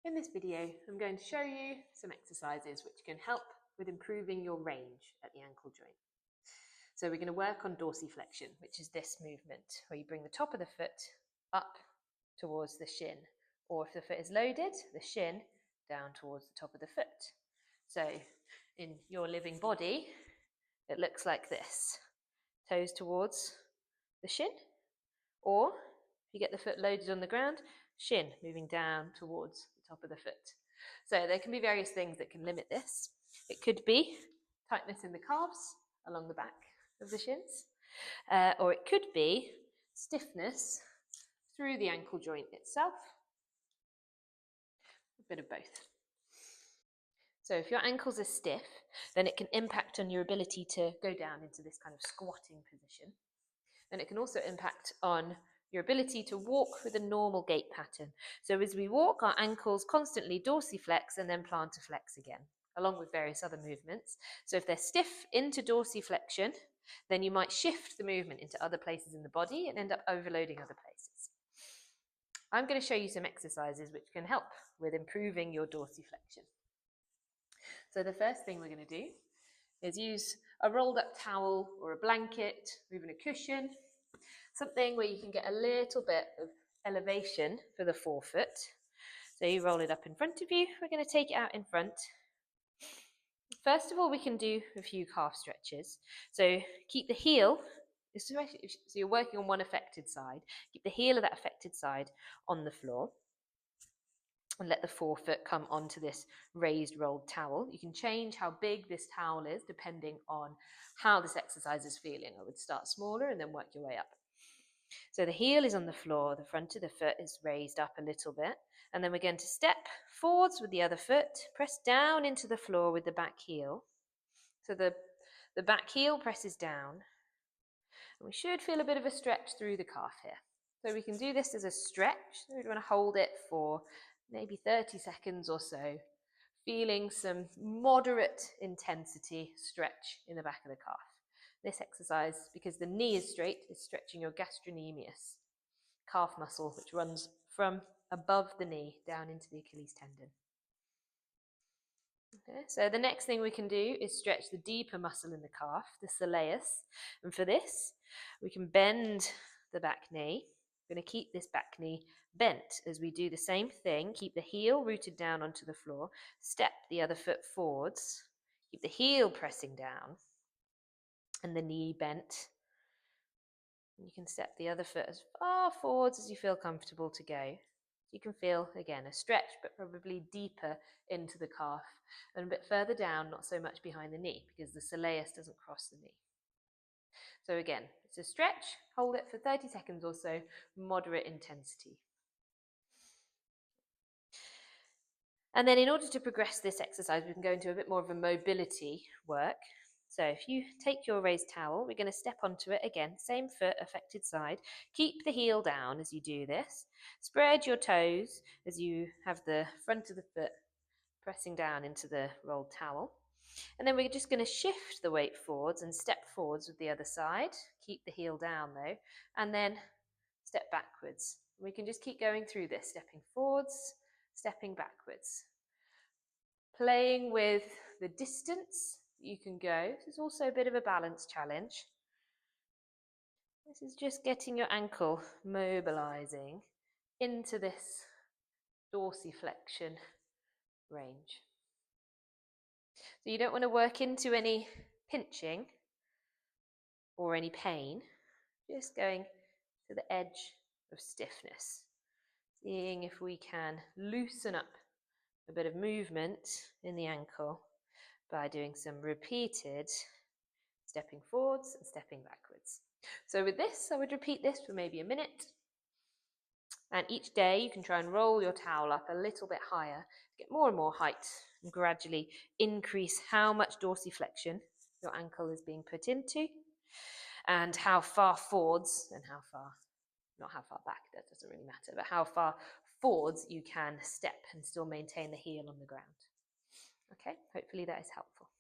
In this video, I'm going to show you some exercises which can help with improving your range at the ankle joint. So we're going to work on dorsiflexion, which is this movement where you bring the top of the foot up towards the shin, or if the foot is loaded, the shin down towards the top of the foot. So in your living body, it looks like this. Toes towards the shin, or if you get the foot loaded on the ground, shin moving down towards the top of the foot. So there can be various things that can limit this. It could be tightness in the calves along the back of the shins, or it could be stiffness through the ankle joint itself, a bit of both. So if your ankles are stiff, then it can impact on your ability to go down into this kind of squatting position. And it can also impact on your ability to walk with a normal gait pattern. So as we walk, our ankles constantly dorsiflex and then plantarflex again, along with various other movements. So if they're stiff into dorsiflexion, then you might shift the movement into other places in the body and end up overloading other places. I'm going to show you some exercises which can help with improving your dorsiflexion. So the first thing we're going to do is use a rolled up towel or a blanket, or even a cushion, something where you can get a little bit of elevation for the forefoot. So you roll it up in front of you. We're going to take it out in front. First of all, we can do a few calf stretches. So keep the heel, so you're working on one affected side, keep the heel of that affected side on the floor and let the forefoot come onto this raised rolled towel. You can change how big this towel is depending on how this exercise is feeling. I would start smaller and then work your way up. So the heel is on the floor, the front of the foot is raised up a little bit, and then we're going to step forwards with the other foot, press down into the floor with the back heel. So the back heel presses down, and we should feel a bit of a stretch through the calf here. So we can do this as a stretch. We want to hold it for maybe 30 seconds or so, feeling some moderate intensity stretch in the back of the calf. This exercise, because the knee is straight, is stretching your gastrocnemius calf muscle, which runs from above the knee down into the Achilles tendon. Okay, so the next thing we can do is stretch the deeper muscle in the calf, the soleus. And for this, we can bend the back knee. We're going to keep this back knee bent as we do the same thing. Keep the heel rooted down onto the floor. Step the other foot forwards. Keep the heel pressing down and the knee bent. You can step the other foot as far forwards as you feel comfortable to go. You can feel, again, a stretch, but probably deeper into the calf and a bit further down, not so much behind the knee, because the soleus doesn't cross the knee. So again, it's a stretch, hold it for 30 seconds or so, moderate intensity. And then in order to progress this exercise, we can go into a bit more of a mobility work. So if you take your raised towel, we're going to step onto it again, same foot, affected side. Keep the heel down as you do this. Spread your toes as you have the front of the foot pressing down into the rolled towel. And then we're just going to shift the weight forwards and step forwards with the other side. Keep the heel down though, and then step backwards. We can just keep going through this, stepping forwards, stepping backwards. Playing with the distance you can go. This is also a bit of a balance challenge. This is just getting your ankle mobilizing into this dorsiflexion range. So you don't want to work into any pinching or any pain, just going to the edge of stiffness. Seeing if we can loosen up a bit of movement in the ankle by doing some repeated stepping forwards and stepping backwards. So with this, I would repeat this for maybe a minute. And each day you can try and roll your towel up a little bit higher to get more and more height and gradually increase how much dorsiflexion your ankle is being put into and how far forwards and how far, not how far back, that doesn't really matter, but how far forwards you can step and still maintain the heel on the ground. Okay, hopefully that is helpful.